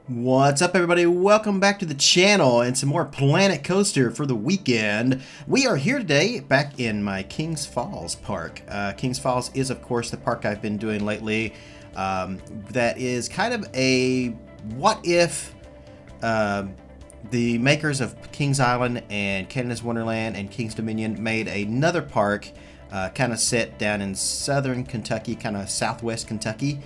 What's up, everybody? Welcome back to the channel and some more Planet Coaster for the weekend. We are here today back in my Kings Falls park. Kings Falls is, of course, the park I've been doing lately. That is kind of a what if the makers of Kings Island and Canada's Wonderland and King's Dominion made another park kind of set down in southern Kentucky, kind of southwest Kentucky.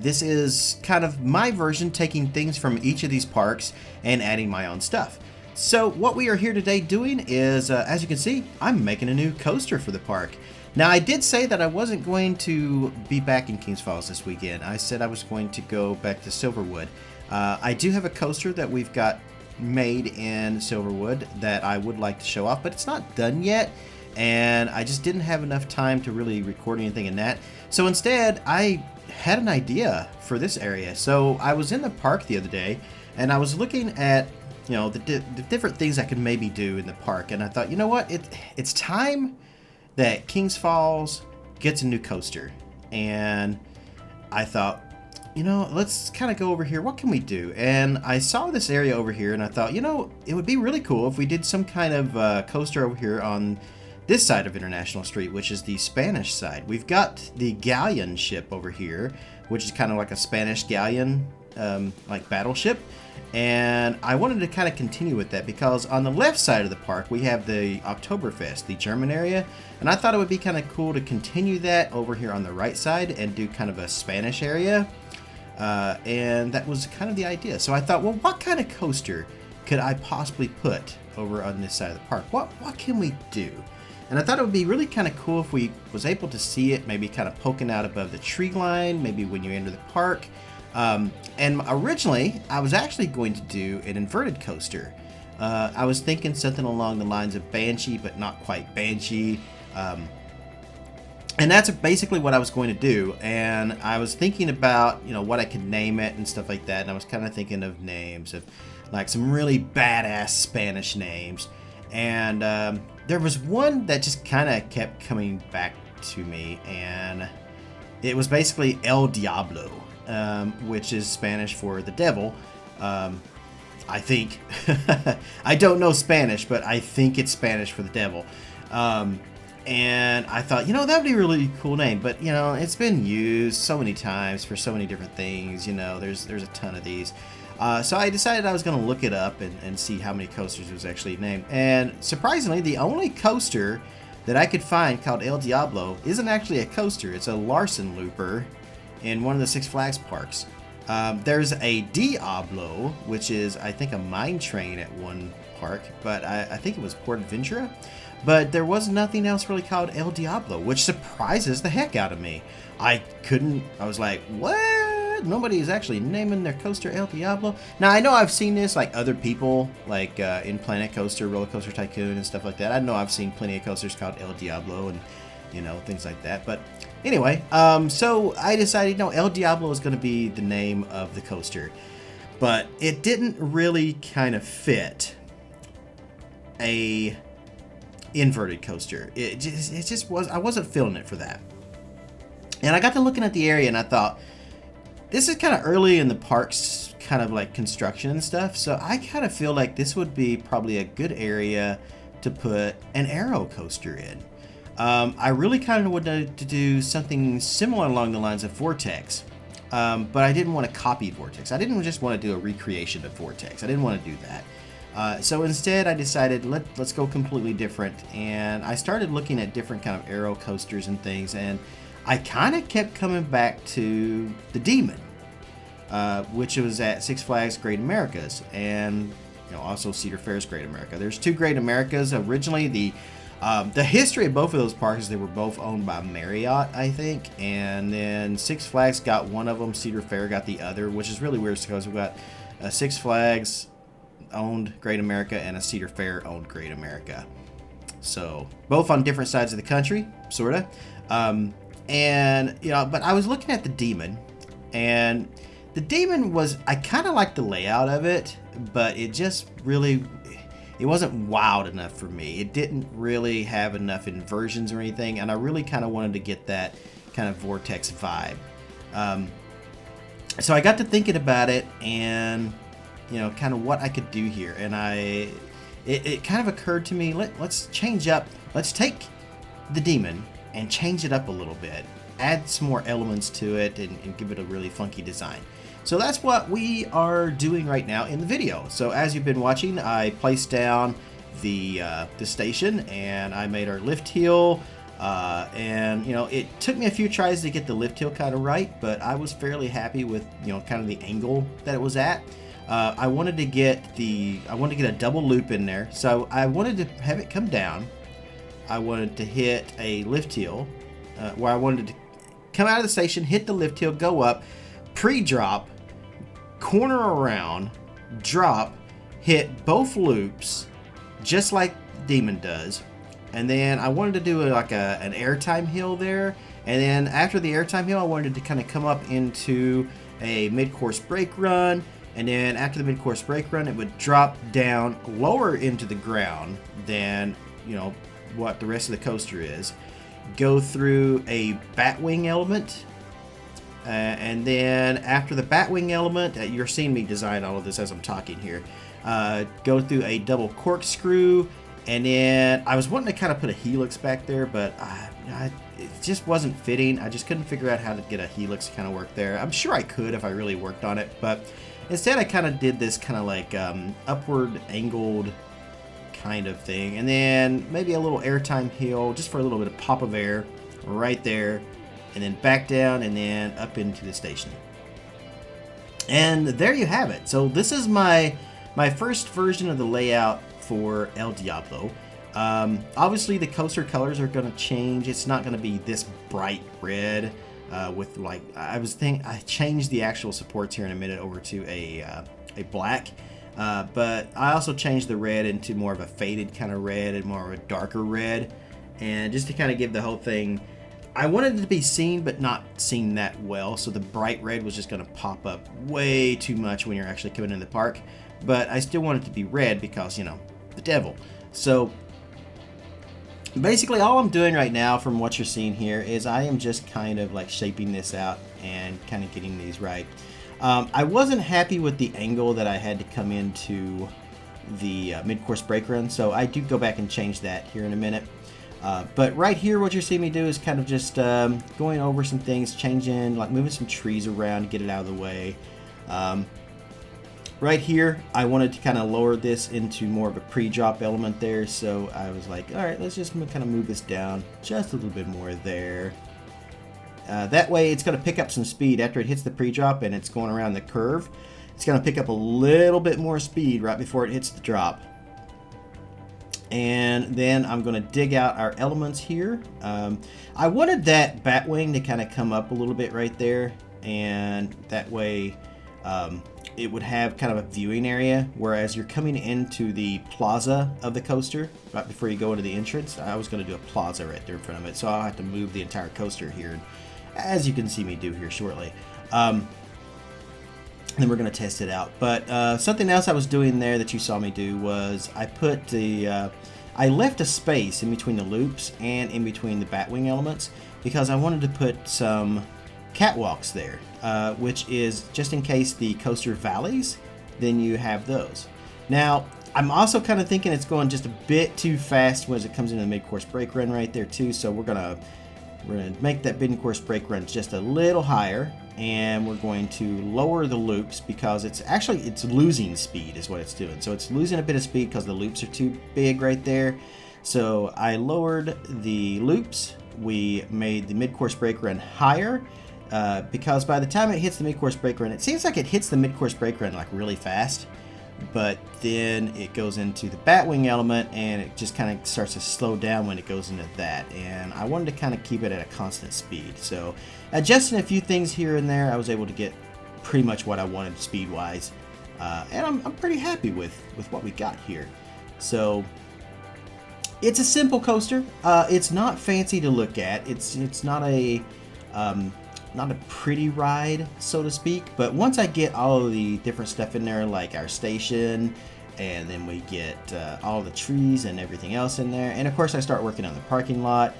This is kind of my version, taking things from each of these parks and adding my own stuff. So what we are here today doing is, as you can see, I'm making a new coaster for the park. Now, I did say that I wasn't going to be back in Kings Falls this weekend. I said I was going to go back to Silverwood. I do have a coaster that we've got made in Silverwood that I would like to show off, but it's not done yet. And I just didn't have enough time to really record anything in that. So instead, I had an idea for this area. So I was in the park the other day, and I was looking at, you know, the different things I could maybe do in the park. And I thought, you know what, it's time that Kings Falls gets a new coaster. And I thought, you know, let's kind of go over here. What can we do? And I saw this area over here, and I thought, you know, it would be really cool if we did some kind of coaster over here on this side of International Street, which is the Spanish side. We've got the galleon ship over here, which is kind of like a Spanish galleon, like battleship. And I wanted to kind of continue with that because on the left side of the park, we have the Oktoberfest, the German area. And I thought it would be kind of cool to continue that over here on the right side and do kind of a Spanish area. And that was kind of the idea. So I thought, well, what kind of coaster could I possibly put over on this side of the park? What can we do? And I thought it would be really kind of cool if we was able to see it maybe kind of poking out above the tree line, maybe when you enter the park. And originally, I was actually going to do an inverted coaster. I was thinking something along the lines of Banshee, but not quite Banshee. And that's basically what I was going to do. And I was thinking about, you know, what I could name it and stuff like that. And I was kind of thinking of names of like some really badass Spanish names. And there was one that just kind of kept coming back to me, and it was basically El Diablo, which is Spanish for the devil. I think. I don't know Spanish, but I think it's Spanish for the devil. And I thought, you know, that would be a really cool name, but, you know, it's been used so many times for so many different things. You know, there's a ton of these. So I decided I was going to look it up and see how many coasters it was actually named. And surprisingly, the only coaster that I could find called El Diablo isn't actually a coaster. It's a Larson looper in one of the Six Flags parks. There's a Diablo, which is, I think, a mine train at one park, but I think it was Port Ventura. But there was nothing else really called El Diablo, which surprises the heck out of me. I was like, what? Nobody is actually naming their coaster El Diablo. Now, I know I've seen this, like, other people, like in Planet Coaster, Roller Coaster Tycoon, and stuff like that. I know I've seen plenty of coasters called El Diablo and, you know, things like that. But anyway, so I decided, no, El Diablo is going to be the name of the coaster. But it didn't really kind of fit a inverted coaster. It just was, I wasn't feeling it for that. And I got to looking at the area, and I thought, this is kind of early in the park's kind of like construction and stuff, so I kind of feel like this would be probably a good area to put an aero coaster in. I really kind of wanted to do something similar along the lines of Vortex, but I didn't want to copy Vortex. I didn't just want to do a recreation of Vortex. I didn't want to do that. So instead, I decided let's go completely different, and I started looking at different kind of aero coasters and things, and I kind of kept coming back to the Demon, which was at Six Flags Great Americas, and, you know, also Cedar Fair's Great America. There's two Great Americas. Originally, the history of both of those parks is they were both owned by Marriott, I think, and then Six Flags got one of them, Cedar Fair got the other, which is really weird because we've got a Six Flags owned Great America and a Cedar Fair owned Great America. So both on different sides of the country, sort of. And, you know, but I was looking at the Demon, and the Demon was, I kind of liked the layout of it, but it just really, it wasn't wild enough for me. It didn't really have enough inversions or anything, and I really kind of wanted to get that kind of Vortex vibe. So I got to thinking about it, and kind of what I could do here, and it kind of occurred to me, let's change up. Let's take the demon and change it up a little bit, add some more elements to it, and give it a really funky design. So that's what we are doing right now in the video. So as you've been watching, I placed down the station, and I made our lift hill. And it took me a few tries to get the lift hill kind of right, but I was fairly happy with kind of the angle that it was at. I wanted to get a double loop in there, so I wanted to have it come down. I wanted to hit a lift hill, where I wanted to come out of the station, hit the lift hill, go up, pre-drop, corner around, drop, hit both loops, just like Demon does. And then I wanted to do like an airtime hill there. And then after the airtime hill, I wanted to kind of come up into a mid-course brake run. And then after the mid-course brake run, it would drop down lower into the ground than, what the rest of the coaster is. Go through a batwing element. And then after the batwing element, you're seeing me design all of this as I'm talking here. Go through a double corkscrew. And then I was wanting to kind of put a helix back there, but it just wasn't fitting. I just couldn't figure out how to get a helix to kind of work there. I'm sure I could if I really worked on it, but instead I kind of did this kind of like upward angled kind of thing. And then maybe a little airtime hill just for a little bit of pop of air right there. And then back down and then up into the station. And there you have it. So this is my first version of the layout for El Diablo. Obviously the coaster colors are going to change. It's not going to be this bright red with like I changed the actual supports here in a minute over to a black, but I also changed the red into more of a faded kind of red and more of a darker red, and just to kind of give the whole thing, I wanted it to be seen but not seen that well, so the bright red was just going to pop up way too much when you're actually coming in the park, but I still want it to be red because the devil. So basically all I'm doing right now from what you're seeing here is I am just kind of like shaping this out and kind of getting these right. I wasn't happy with the angle that I had to come into the mid-course brake run, so I do go back and change that here in a minute. But right here what you're seeing me do is kind of just going over some things, changing, like moving some trees around to get it out of the way. Right here, I wanted to kind of lower this into more of a pre-drop element there, so I was like, all right, let's just kind of move this down just a little bit more there. That way, it's going to pick up some speed after it hits the pre-drop and it's going around the curve. It's going to pick up a little bit more speed right before it hits the drop. And then I'm going to dig out our elements here. I wanted that batwing to kind of come up a little bit right there, and that way it would have kind of a viewing area, whereas you're coming into the plaza of the coaster right before you go into the entrance. I was going to do a plaza right there in front of it, so I'll have to move the entire coaster here, as you can see me do here shortly. Then we're going to test it out. But something else I was doing there that you saw me do was I put I left a space in between the loops and in between the batwing elements because I wanted to put some catwalks there, which is just in case the coaster valleys, then you have those. Now, I'm also kind of thinking it's going just a bit too fast when it comes into the mid-course brake run right there too, so we're gonna make that mid-course brake run just a little higher, and we're going to lower the loops because it's losing speed is what it's doing. So it's losing a bit of speed because the loops are too big right there. So I lowered the loops. We made the mid-course brake run higher. Because by the time it hits the mid-course brake run, it seems like it hits the mid-course brake run like really fast, but then it goes into the batwing element and it just kind of starts to slow down when it goes into that, and I wanted to kind of keep it at a constant speed. So adjusting a few things here and there, I was able to get pretty much what I wanted speed-wise, and I'm pretty happy with what we got here. So it's a simple coaster. It's not fancy to look at. It's not a pretty ride, so to speak, but once I get all of the different stuff in there, like our station, and then we get all the trees and everything else in there, and of course I start working on the parking lot,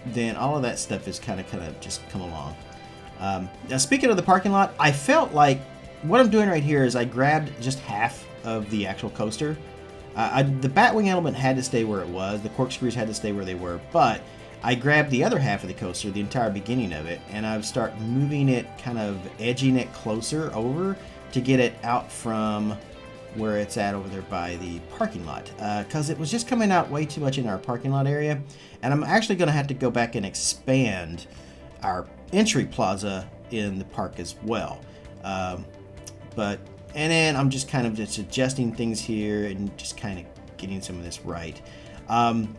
then all of that stuff is kind of just come along. Now speaking of the parking lot, I felt like what I'm doing right here is I grabbed just half of the actual coaster. The Batwing element had to stay where it was, the corkscrews had to stay where they were, but I grabbed the other half of the coaster, the entire beginning of it, and I've started moving it, kind of edging it closer over to get it out from where it's at over there by the parking lot, because it was just coming out way too much in our parking lot area, and I'm actually going to have to go back and expand our entry plaza in the park as well. And then I'm just kind of just adjusting things here and just kind of getting some of this right.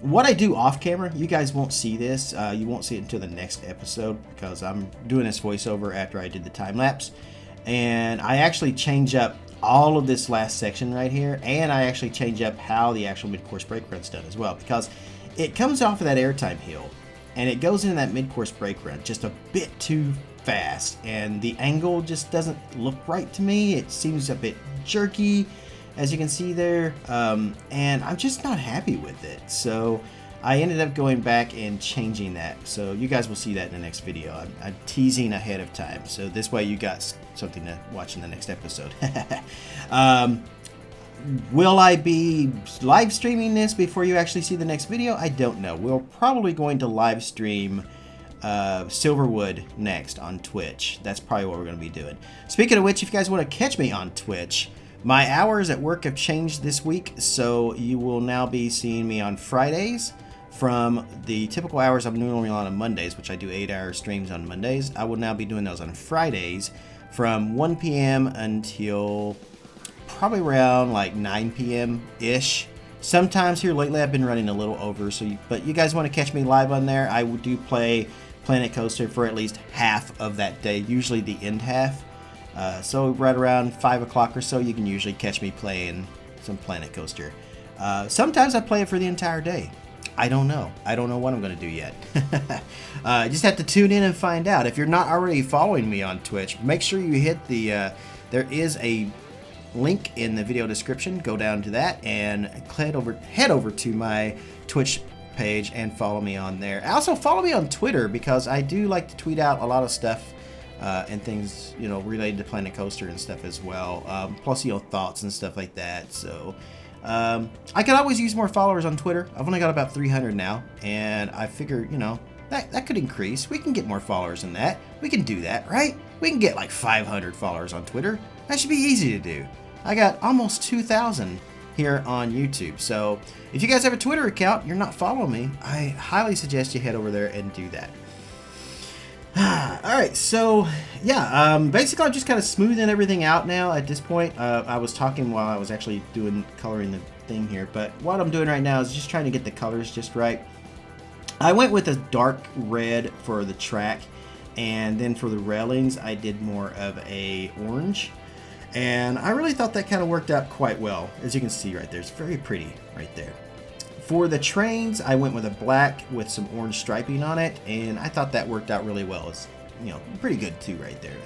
What I do off camera, you guys won't see this. You won't see it until the next episode because I'm doing this voiceover after I did the time lapse. And I actually change up all of this last section right here, and I actually change up how the actual mid-course brake run's done as well, because it comes off of that airtime hill and it goes into that mid-course brake run just a bit too fast, and the angle just doesn't look right to me. It seems a bit jerky, as you can see there, and I'm just not happy with it. So I ended up going back and changing that. So you guys will see that in the next video. I'm teasing ahead of time, so this way you got something to watch in the next episode. Will I be live streaming this before you actually see the next video? I don't know. We're probably going to live stream Silverwood next on Twitch. That's probably what we're going to be doing. Speaking of which, if you guys want to catch me on Twitch, my hours at work have changed this week, so you will now be seeing me on Fridays from the typical hours I'm normally on Mondays, which I do 8-hour streams on Mondays. I will now be doing those on Fridays from 1 p.m. until probably around like 9 p.m. ish. Sometimes here lately I've been running a little over, but you guys want to catch me live on there, I do play Planet Coaster for at least half of that day, usually the end half. So right around 5 o'clock or so, you can usually catch me playing some Planet Coaster. Sometimes I play it for the entire day. I don't know. I don't know what I'm going to do yet. Just have to tune in and find out. If you're not already following me on Twitch, make sure you hit the... there is a link in the video description. Go down to that and head over to my Twitch page and follow me on there. Also follow me on Twitter, because I do like to tweet out a lot of stuff and things, you know, related to Planet Coaster and stuff as well. Plus, you know, thoughts and stuff like that. So I could always use more followers on Twitter. I've only got about 300 now, and I figure, you know, that could increase. We can get more followers than that. We can do that, right? We can get like 500 followers on Twitter. That should be easy to do. I got almost 2,000 here on YouTube. So if you guys have a Twitter account, you're not following me, I highly suggest you head over there and do that. Alright, so yeah, basically I'm just kind of smoothing everything out now at this point. I was talking while I was actually coloring the thing here, but what I'm doing right now is just trying to get the colors just right. I went with a dark red for the track, and then for the railings I did more of a orange. And I really thought that kind of worked out quite well. As you can see right there, it's very pretty right there. For the trains, I went with a black with some orange striping on it, and I thought that worked out really well. It's, you know, pretty good too right there.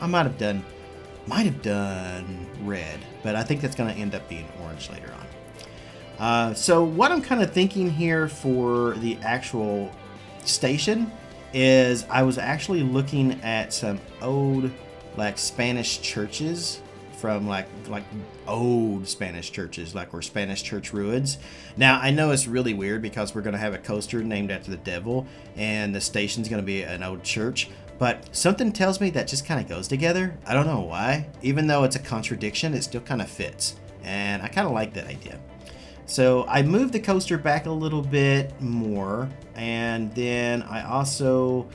I might have done red, but I think that's going to end up being orange later on. So what I'm kind of thinking here for the actual station is I was actually looking at some old like Spanish churches, from like old Spanish churches, like or Spanish church ruins. Now I know it's really weird because we're going to have a coaster named after the devil and the station's going to be an old church, but something tells me that just kind of goes together. I don't know why. Even though it's a contradiction, it still kind of fits, and I kind of like that idea. So I moved the coaster back a little bit more, and then I also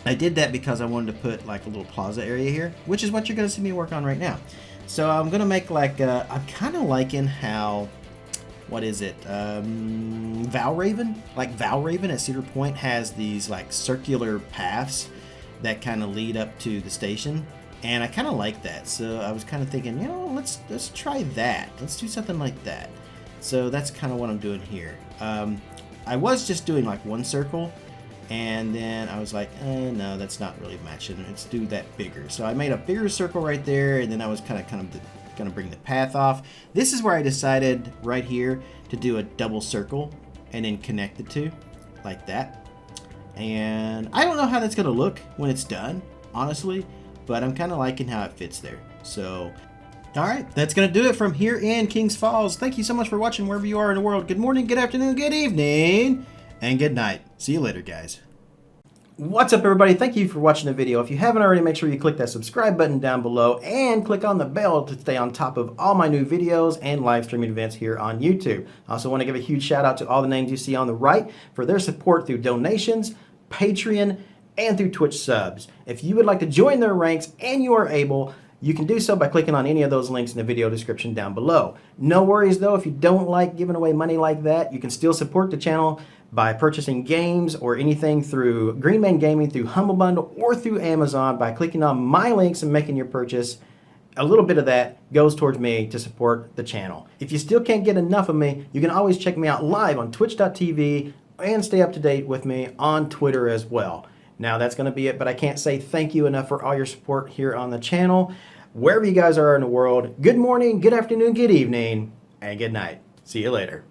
I did that because I wanted to put like a little plaza area here, which is what you're going to see me work on right now. So I'm going to make like, I'm kind of liking how, what is it, Valraven? Like Valraven at Cedar Point has these like circular paths that kind of lead up to the station. And I kind of like that. So I was kind of thinking, you know, let's try that. Let's do something like that. So that's kind of what I'm doing here. I was just doing like one circle, and then I was like, no, that's not really matching. Let's do that bigger. So I made a bigger circle right there, and then I was kind of going to bring the path off. This is where I decided right here to do a double circle and then connect the two like that. And I don't know how that's going to look when it's done, honestly, but I'm kind of liking how it fits there. So, all right, that's going to do it from here in Kings Falls. Thank you so much for watching wherever you are in the world. Good morning, good afternoon, good evening, and good night. See you later, guys. What's up, everybody? Thank you for watching the video. If you haven't already, make sure you click that subscribe button down below and click on the bell to stay on top of all my new videos and live streaming events here on YouTube. I also want to give a huge shout out to all the names you see on the right for their support through donations, Patreon, and through Twitch subs. If you would like to join their ranks and you are able, you can do so by clicking on any of those links in the video description down below. No worries though, if you don't like giving away money like that, you can still support the channel by purchasing games or anything through Greenman Gaming, through Humble Bundle, or through Amazon by clicking on my links and making your purchase. A little bit of that goes towards me to support the channel. If you still can't get enough of me, you can always check me out live on twitch.tv and stay up to date with me on Twitter as well. Now that's going to be it, but I can't say thank you enough for all your support here on the channel. Wherever you guys are in the world, good morning, good afternoon, good evening, and good night. See you later.